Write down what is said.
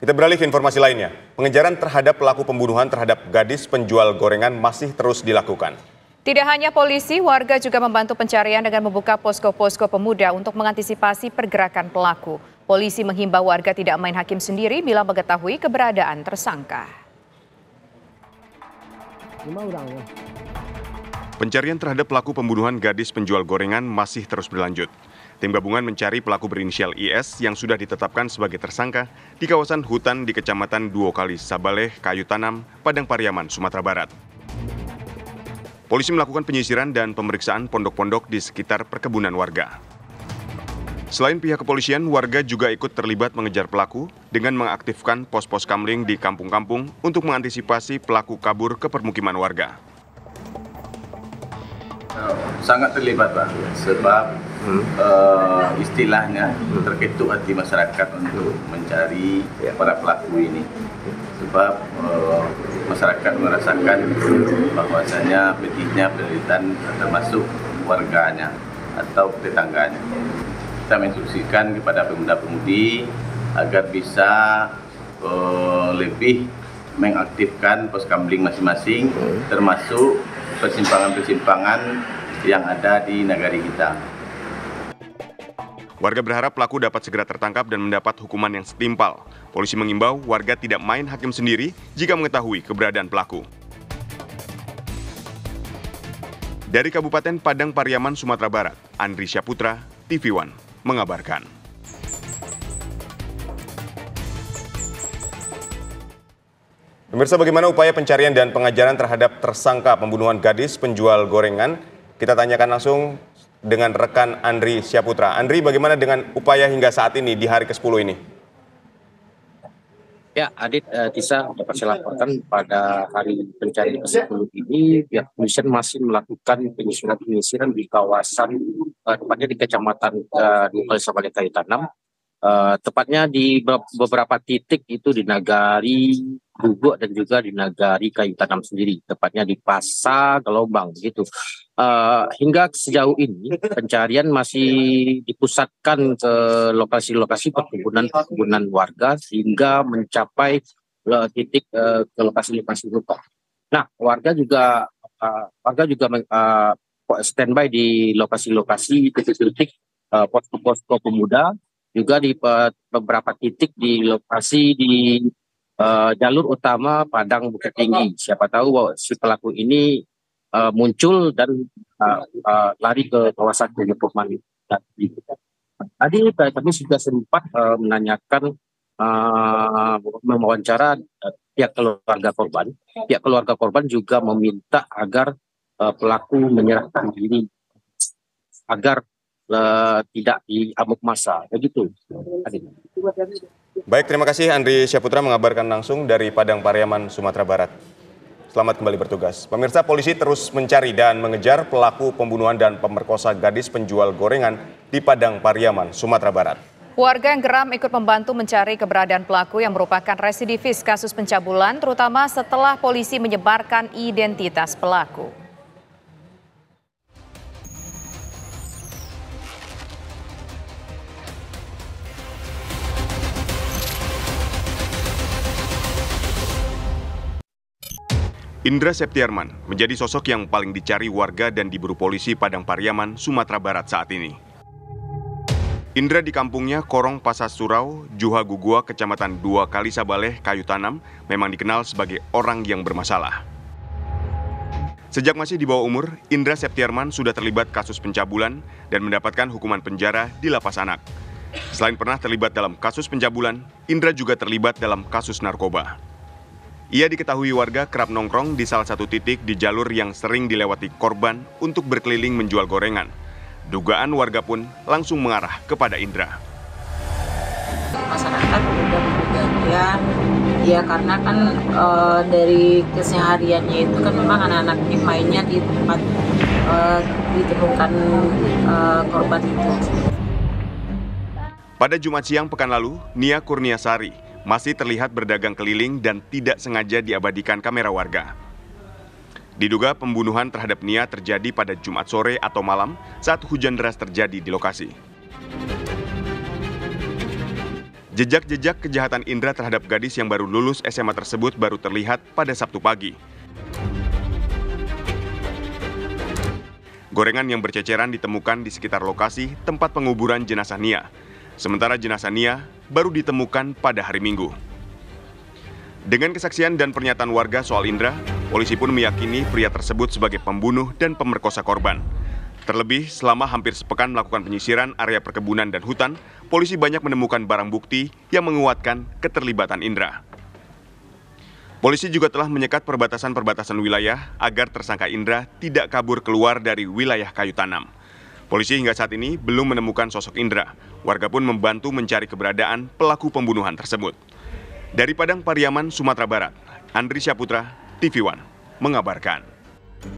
Kita beralih ke informasi lainnya. Pengejaran terhadap pelaku pembunuhan terhadap gadis penjual gorengan masih terus dilakukan. Tidak hanya polisi, warga juga membantu pencarian dengan membuka posko-posko pemuda untuk mengantisipasi pergerakan pelaku. Polisi menghimbau warga tidak main hakim sendiri bila mengetahui keberadaan tersangka. Pencarian terhadap pelaku pembunuhan gadis penjual gorengan masih terus berlanjut. Tim gabungan mencari pelaku berinisial IS yang sudah ditetapkan sebagai tersangka di kawasan hutan di Kecamatan Duokali, Sabaleh, Kayu Tanam, Padang Pariaman, Sumatera Barat. Polisi melakukan penyisiran dan pemeriksaan pondok-pondok di sekitar perkebunan warga. Selain pihak kepolisian, warga juga ikut terlibat mengejar pelaku dengan mengaktifkan pos-pos kamling di kampung-kampung untuk mengantisipasi pelaku kabur ke permukiman warga. Sangat terlibat, Pak, sebab istilahnya terketuk hati masyarakat untuk mencari para pelaku ini. Sebab masyarakat merasakan bahwasanya pedihnya penderitaan termasuk warganya atau tetangganya. Kita menginstruksikan kepada pemuda-pemudi agar bisa lebih mengaktifkan pos kamling masing-masing, termasuk persimpangan-persimpangan yang ada di negari kita. Warga berharap pelaku dapat segera tertangkap dan mendapat hukuman yang setimpal. Polisi mengimbau warga tidak main hakim sendiri jika mengetahui keberadaan pelaku. Dari Kabupaten Padang Pariaman, Sumatera Barat, Andri Syaputra, TV One, mengabarkan. Pemirsa, bagaimana upaya pencarian dan pengejaran terhadap tersangka pembunuhan gadis penjual gorengan? Kita tanyakan langsung dengan rekan Andri Syaputra. Andri, bagaimana dengan upaya hingga saat ini di hari ke-10 ini? Ya, Adit, Tisa, dapat saya laporkan pada hari pencarian ke-10 ini, pihak kepolisian masih melakukan penyisiran di kawasan, tepatnya di Kecamatan Duokali, Sabaleh, Kayu Tanam. Tepatnya di beberapa titik itu di Nagari Guguk dan juga di Nagari Kayu Tanam sendiri, tepatnya di Pasar Gelombang gitu. Hingga sejauh ini pencarian masih dipusatkan ke lokasi-lokasi perkebunan warga hingga mencapai titik ke lokasi-lokasi lupa. Nah, warga juga standby di lokasi-lokasi titik-titik posko-posko pemuda, juga di beberapa titik di lokasi di jalur utama Padang Bukit Tinggi. Siapa tahu bahwa si pelaku ini muncul dan lari ke kawasan pemukiman. Tadi kami sudah sempat menanyakan, mewawancara pihak keluarga korban. Pihak keluarga korban juga meminta agar pelaku menyerahkan diri agar tidak diamuk massa, begitu. Baik, terima kasih Andri Syaputra mengabarkan langsung dari Padang Pariaman, Sumatera Barat. Selamat kembali bertugas. Pemirsa, polisi terus mencari dan mengejar pelaku pembunuhan dan pemerkosa gadis penjual gorengan di Padang Pariaman, Sumatera Barat. Warga yang geram ikut membantu mencari keberadaan pelaku yang merupakan residivis kasus pencabulan, terutama setelah polisi menyebarkan identitas pelaku. Indra Septiarman menjadi sosok yang paling dicari warga dan diburu polisi Padang Pariaman, Sumatera Barat saat ini. Indra di kampungnya Korong Pasar Surau, Juha Gugua, Kecamatan Duokali, Sabaleh, Kayu Tanam, memang dikenal sebagai orang yang bermasalah. Sejak masih di bawah umur, Indra Septiarman sudah terlibat kasus pencabulan dan mendapatkan hukuman penjara di lapas anak. Selain pernah terlibat dalam kasus pencabulan, Indra juga terlibat dalam kasus narkoba. Ia diketahui warga kerap nongkrong di salah satu titik di jalur yang sering dilewati korban untuk berkeliling menjual gorengan. Dugaan warga pun langsung mengarah kepada Indra. Masyarakat sudah bergantian, ya karena kan dari kesehariannya itu kan memang anak-anak ini mainnya di tempat ditemukan korban itu. Pada Jumat siang pekan lalu, Nia Kurniasari masih terlihat berdagang keliling dan tidak sengaja diabadikan kamera warga. Diduga pembunuhan terhadap Nia terjadi pada Jumat sore atau malam saat hujan deras terjadi di lokasi. Jejak-jejak kejahatan Indra terhadap gadis yang baru lulus SMA tersebut baru terlihat pada Sabtu pagi. Gorengan yang berceceran ditemukan di sekitar lokasi tempat penguburan jenazah Nia. Sementara jenazah Nia baru ditemukan pada hari Minggu. Dengan kesaksian dan pernyataan warga soal Indra, polisi pun meyakini pria tersebut sebagai pembunuh dan pemerkosa korban. Terlebih, selama hampir sepekan melakukan penyisiran area perkebunan dan hutan, polisi banyak menemukan barang bukti yang menguatkan keterlibatan Indra. Polisi juga telah menyekat perbatasan-perbatasan wilayah agar tersangka Indra tidak kabur keluar dari wilayah Kayu Tanam. Polisi hingga saat ini belum menemukan sosok Indra. Warga pun membantu mencari keberadaan pelaku pembunuhan tersebut. Dari Padang Pariaman, Sumatera Barat, Andri Syaputra, TV One mengabarkan.